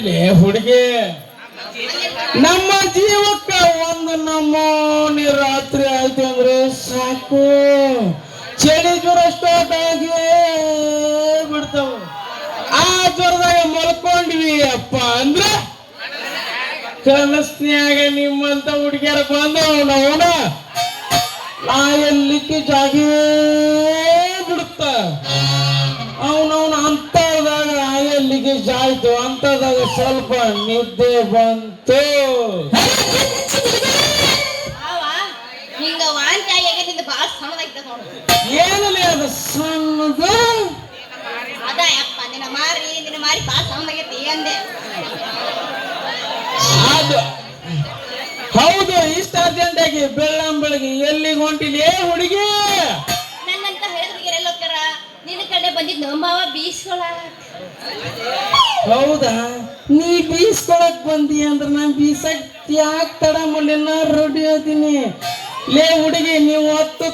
ಗೊತ್ತಿಲ್ಲ ಹುಡುಗಿ ನಮ್ಮ ಜೀವಕ್ಕ ಒಂದು ನಮೂನಿ ರಾತ್ರಿ ಆಯ್ತು ಅಂದ್ರೆ ಸಾಕು ಚಳಿ ಜ್ವರ ಸ್ಟಾರ್ಟ್ ಆಗಿ ಬಿಡ್ತಾವ ಆ ಜ್ವರದಾಗ ಮಲ್ಕೊಂಡ್ವಿ ಅಪ್ಪ ಅಂದ್ರ ಕನಸ್ನ್ಯಾಗ ನಿಮ್ಮಂತ ಹುಡುಗಿಯರ ಬಂದವ ನೋಡ ನಾ ಎಲ್ಲಿಕ್ಕೆ ಜಾಗೇ ಬಿಡುತ್ತ ಅವನವನ ಅಂತದಾಗ ಎಲ್ಲಿಗೆ ಜಾಯ್ತು ಅಂತದಾಗ ಸ್ವಲ್ಪ ನಿದ್ದೆ ಬಂತು ಏನಲ್ಲ ಅದು ಸಣ್ಣದು ಅದು ಹೌದು ಇಷ್ಟ ಅರ್ಜೆಂಟ್ ಆಗಿ ಬೆಳ್ಳಂಬೆಳಗ್ಗೆ ಎಲ್ಲಿಗೆ ಹೊಂಟಿಲಿ ಹುಡುಗಿ ನನ್ನಂತ ಹೇಳಿದ್ರಿಗೆ ಎಲ್ಲೋಕ್ಕಾರ ನಿನ್ನ ಕಡೆ ಬಂದಿದ್ ಮಾವ ಬೀಸ್ಕೊಳ ಹೌದಾ ನೀ ಬೀಸ್ಕೊಳಕ್ ಬಂದಿ ಅಂದ್ರ ನಾ ಬೀಸಕ್ ಯಾಕೆ ತಡ ಮಾಡಿ ನಾ ರೆಡಿ ಅದೀನಿ ಲೇ ಹುಡುಗಿ ನೀವು ಹೊತ್ತು